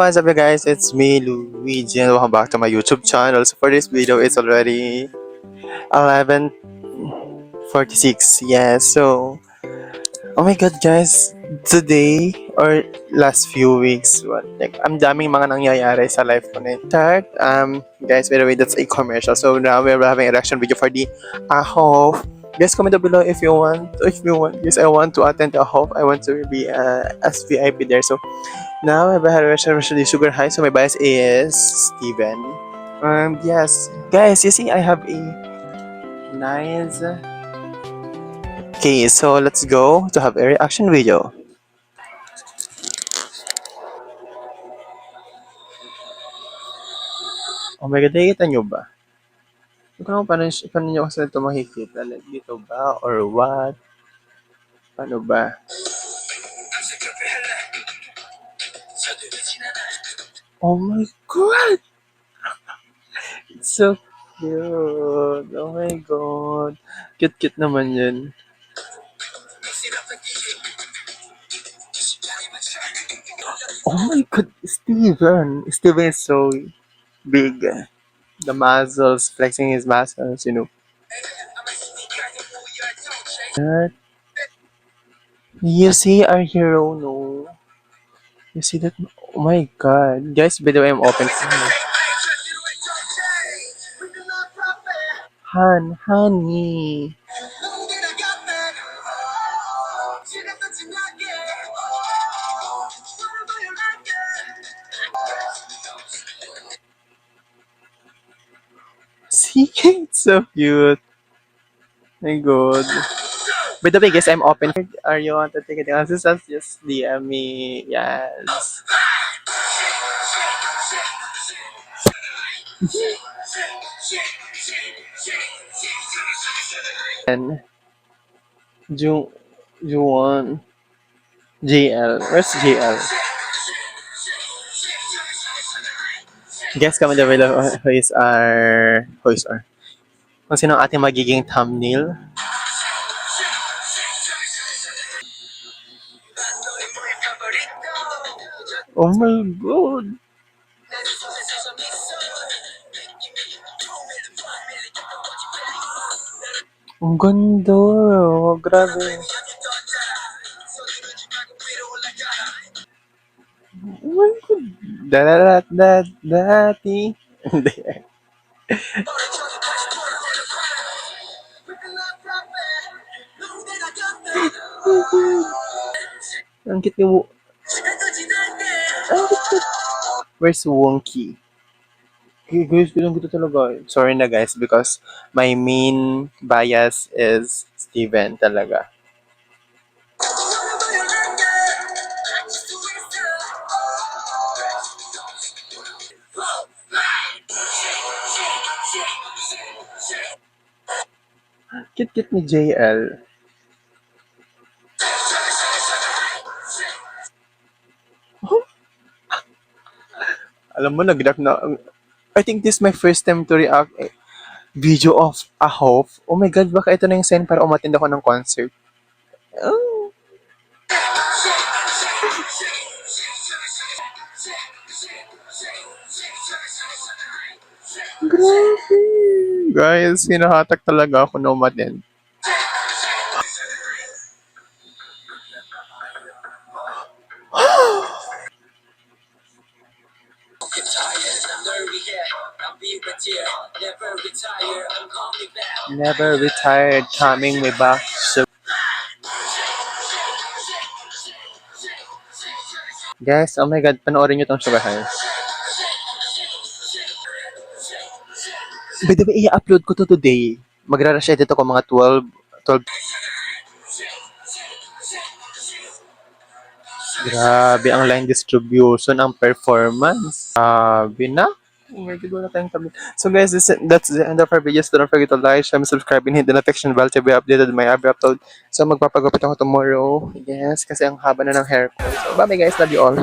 what's up you guys? It's me, Luigi, and welcome back to my YouTube channel. So for this video, it's already 11:46. Yeah, so oh my god guys, today or last few weeks, ang daming mga nangyayari sa life ko na start. Guys, by the way, that's a commercial. So now we're having a reaction video for the AHOF. Guys, comment down below if you want. Yes, I want to attend the AHOF. I want to be as VIP there. So now I have a reservation with Sugar High. So my bias is Steven. Yes, guys, you see, I have a nice. Okay, so let's go to have a reaction video. Oh my god, nakikita nyo ba? Hindi ko alam kung paano nyo kasi ito makikita. Like, dito ba? Or what? Paano ba? Oh my god! It's so cute. Oh my god. Cute-cute naman yun. Oh my god, Steven! Steven is so big. The muscles, flexing his muscles, you know. You see our hero, no? You see that? Oh my god. Guys, by the way, I'm open for you. Honey. See? It's so cute. My god. By the way, guys, I'm open. Are you want to take it? Just DM me. Yes. And Juwon. JL. Where's JL? Guess comment down below who is our kung sino ang ating magiging thumbnail. Oh my god. Ang ganda. Grabe. Oh my god. Dati. Hindi. Ang cute ni Where's Wonky? Guys, bilang gitu talaga. Sorry na guys because my main bias is Steven talaga. Cute ni JL. Alam mo, nag-react na. I think this is my first time to react video of AHOF. Oh my god, baka ito na yung sign para umattend ako ng concert. Oh. Grabe. Guys, hinahatak talaga ako na umattend. Never retired, coming me back. So, guys, oh my god, panoorin nyo tong Sugar High. By the way, i-upload ko to today. Magra-rush edit ako mga 12. Grabe ang line distribution, ang performance. Sabi na. Oh my god, wala tayong tablet. So guys, that's the end of our videos. Don't forget to like, share, subscribe, and hit the notification bell to be updated on my every upload. So magpapagupit ako tomorrow. Yes, kasi ang haba na ng hair ko. So bye guys, love you all.